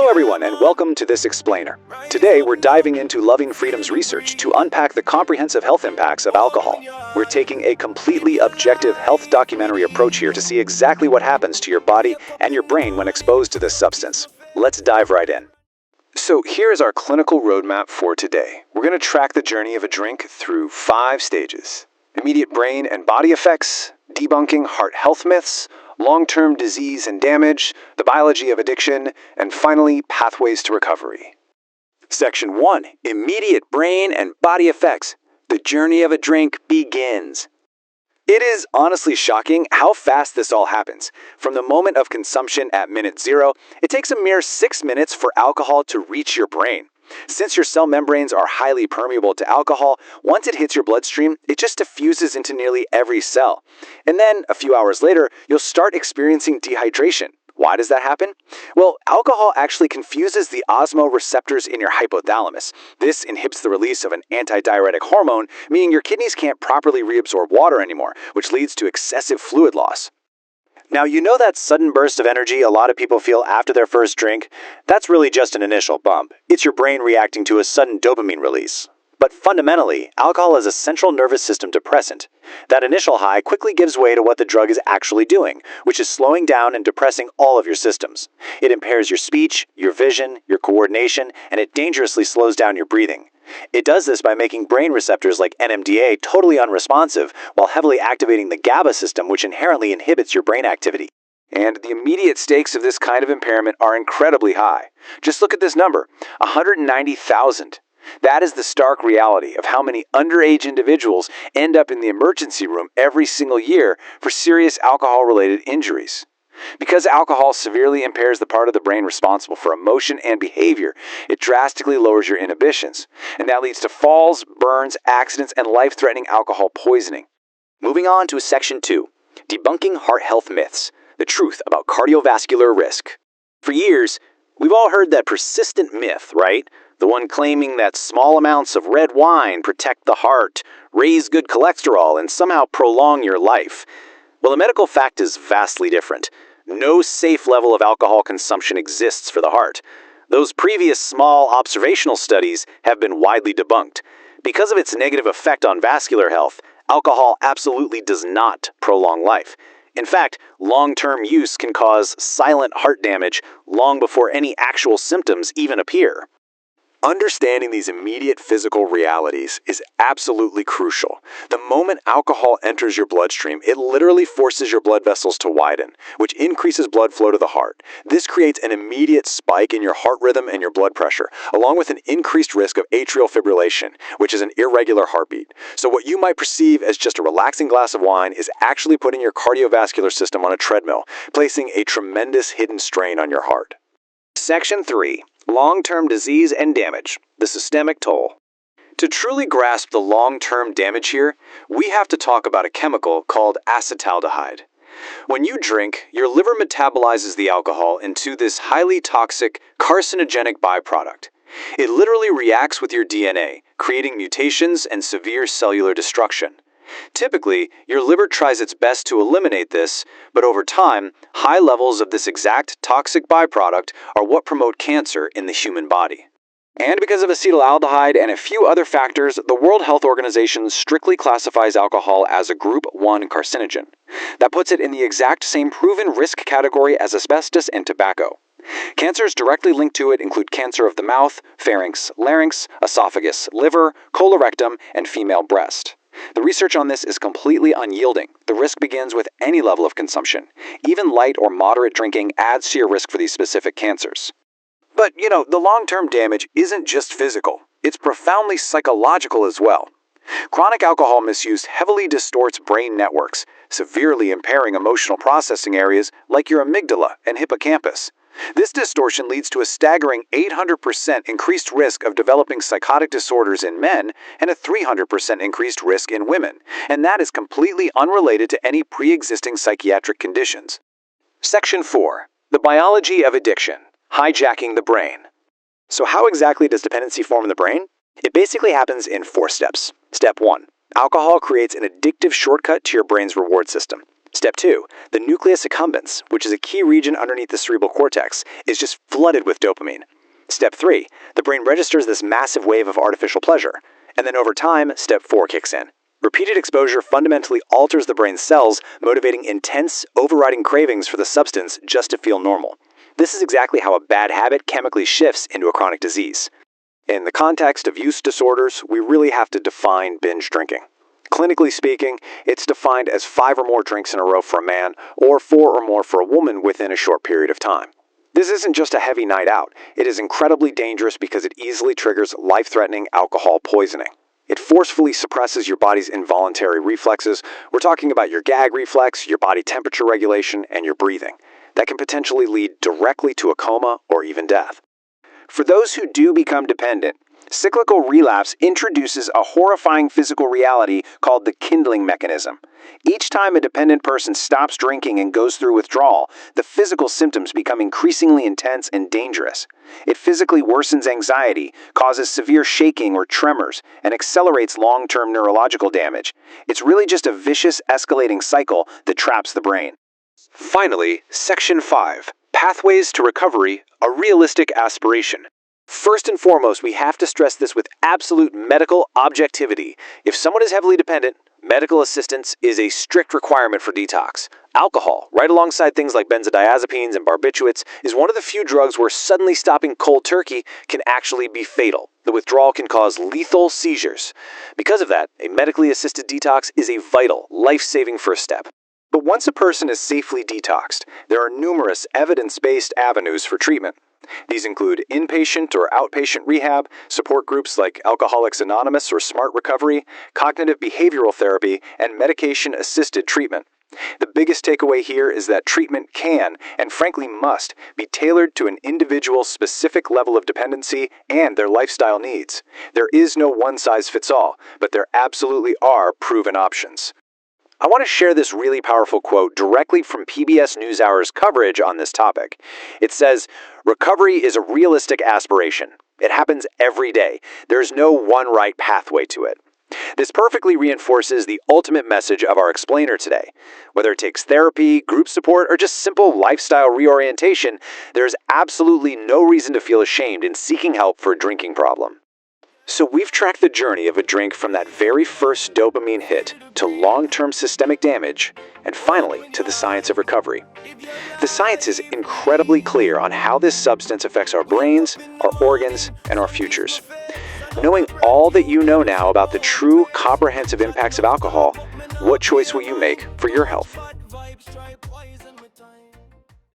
Hello everyone and welcome to This Explainer. Today we're diving into Loving Freedom's research to unpack the comprehensive health impacts of alcohol. We're taking a completely objective health documentary approach here to see exactly what happens to your body and your brain when exposed to this substance. Let's dive right in. So here's our clinical roadmap for today. We're going to track the journey of a drink through 5 stages: immediate brain and body effects, debunking heart health myths, long-term disease and damage, the biology of addiction, and finally, pathways to recovery. Section 1. Immediate brain and body effects. The journey of a drink begins. It is honestly shocking how fast this all happens. From the moment of consumption at minute 0, it takes a mere 6 minutes for alcohol to reach your brain. Since your cell membranes are highly permeable to alcohol, once it hits your bloodstream, it just diffuses into nearly every cell. And then, a few hours later, you'll start experiencing dehydration. Why does that happen? Well, alcohol actually confuses the osmoreceptors in your hypothalamus. This inhibits the release of an antidiuretic hormone, meaning your kidneys can't properly reabsorb water anymore, which leads to excessive fluid loss. Now, you know that sudden burst of energy a lot of people feel after their first drink? That's really just an initial bump. It's your brain reacting to a sudden dopamine release. But fundamentally, alcohol is a central nervous system depressant. That initial high quickly gives way to what the drug is actually doing, which is slowing down and depressing all of your systems. It impairs your speech, your vision, your coordination, and it dangerously slows down your breathing. It does this by making brain receptors like NMDA totally unresponsive while heavily activating the GABA system, which inherently inhibits your brain activity. And the immediate stakes of this kind of impairment are incredibly high. Just look at this number, 190,000. That is the stark reality of how many underage individuals end up in the emergency room every single year for serious alcohol-related injuries. Because alcohol severely impairs the part of the brain responsible for emotion and behavior, it drastically lowers your inhibitions, and that leads to falls, burns, accidents, and life-threatening alcohol poisoning. Moving on to Section 2, Debunking Heart Health Myths, the truth about cardiovascular risk. For years, we've all heard that persistent myth, right? The one claiming that small amounts of red wine protect the heart, raise good cholesterol, and somehow prolong your life. Well, the medical fact is vastly different. No safe level of alcohol consumption exists for the heart. Those previous small observational studies have been widely debunked. Because of its negative effect on vascular health, alcohol absolutely does not prolong life. In fact, long-term use can cause silent heart damage long before any actual symptoms even appear. Understanding these immediate physical realities is absolutely crucial. The moment alcohol enters your bloodstream, it literally forces your blood vessels to widen, which increases blood flow to the heart. This creates an immediate spike in your heart rhythm and your blood pressure, along with an increased risk of atrial fibrillation, which is an irregular heartbeat. So what you might perceive as just a relaxing glass of wine is actually putting your cardiovascular system on a treadmill, placing a tremendous hidden strain on your heart. Section 3. Long-term disease and damage, the systemic toll. To truly grasp the long-term damage here, we have to talk about a chemical called acetaldehyde. When you drink, your liver metabolizes the alcohol into this highly toxic, carcinogenic byproduct. It literally reacts with your DNA, creating mutations and severe cellular destruction. Typically, your liver tries its best to eliminate this, but over time, high levels of this exact toxic byproduct are what promote cancer in the human body. And because of acetaldehyde and a few other factors, the World Health Organization strictly classifies alcohol as a Group 1 carcinogen. That puts it in the exact same proven risk category as asbestos and tobacco. Cancers directly linked to it include cancer of the mouth, pharynx, larynx, esophagus, liver, colorectum, and female breast. The research on this is completely unyielding. The risk begins with any level of consumption. Even light or moderate drinking adds to your risk for these specific cancers. But, the long-term damage isn't just physical. It's profoundly psychological as well. Chronic alcohol misuse heavily distorts brain networks, severely impairing emotional processing areas like your amygdala and hippocampus. This distortion leads to a staggering 800% increased risk of developing psychotic disorders in men and a 300% increased risk in women, and that is completely unrelated to any pre-existing psychiatric conditions. Section 4. The biology of addiction, hijacking the brain. So how exactly does dependency form in the brain? It basically happens in 4 steps. Step 1. Alcohol creates an addictive shortcut to your brain's reward system. Step 2, the nucleus accumbens, which is a key region underneath the cerebral cortex, is just flooded with dopamine. Step 3, the brain registers this massive wave of artificial pleasure. And then over time, Step 4 kicks in. Repeated exposure fundamentally alters the brain's cells, motivating intense, overriding cravings for the substance just to feel normal. This is exactly how a bad habit chemically shifts into a chronic disease. In the context of use disorders, we really have to define binge drinking. Clinically speaking, it's defined as 5 or more drinks in a row for a man, or 4 or more for a woman within a short period of time. This isn't just a heavy night out. It is incredibly dangerous because it easily triggers life-threatening alcohol poisoning. It forcefully suppresses your body's involuntary reflexes. We're talking about your gag reflex, your body temperature regulation, and your breathing. That can potentially lead directly to a coma or even death. For those who do become dependent, cyclical relapse introduces a horrifying physical reality called the kindling mechanism. Each time a dependent person stops drinking and goes through withdrawal, the physical symptoms become increasingly intense and dangerous. It physically worsens anxiety, causes severe shaking or tremors, and accelerates long-term neurological damage. It's really just a vicious, escalating cycle that traps the brain. Finally, Section 5, Pathways to Recovery, a Realistic Aspiration. First and foremost, we have to stress this with absolute medical objectivity. If someone is heavily dependent, medical assistance is a strict requirement for detox. Alcohol, right alongside things like benzodiazepines and barbiturates, is one of the few drugs where suddenly stopping cold turkey can actually be fatal. The withdrawal can cause lethal seizures. Because of that, a medically assisted detox is a vital, life-saving first step. But once a person is safely detoxed, there are numerous evidence-based avenues for treatment. These include inpatient or outpatient rehab, support groups like Alcoholics Anonymous or Smart Recovery, cognitive behavioral therapy, and medication-assisted treatment. The biggest takeaway here is that treatment can, and frankly must, be tailored to an individual's specific level of dependency and their lifestyle needs. There is no one-size-fits-all, but there absolutely are proven options. I want to share this really powerful quote directly from PBS NewsHour's coverage on this topic. It says, "Recovery is a realistic aspiration. It happens every day. There's no one right pathway to it." This perfectly reinforces the ultimate message of our explainer today. Whether it takes therapy, group support, or just simple lifestyle reorientation, there's absolutely no reason to feel ashamed in seeking help for a drinking problem. So we've tracked the journey of a drink from that very first dopamine hit to long-term systemic damage, and finally to the science of recovery. The science is incredibly clear on how this substance affects our brains, our organs, and our futures. Knowing all that you know now about the true comprehensive impacts of alcohol, what choice will you make for your health?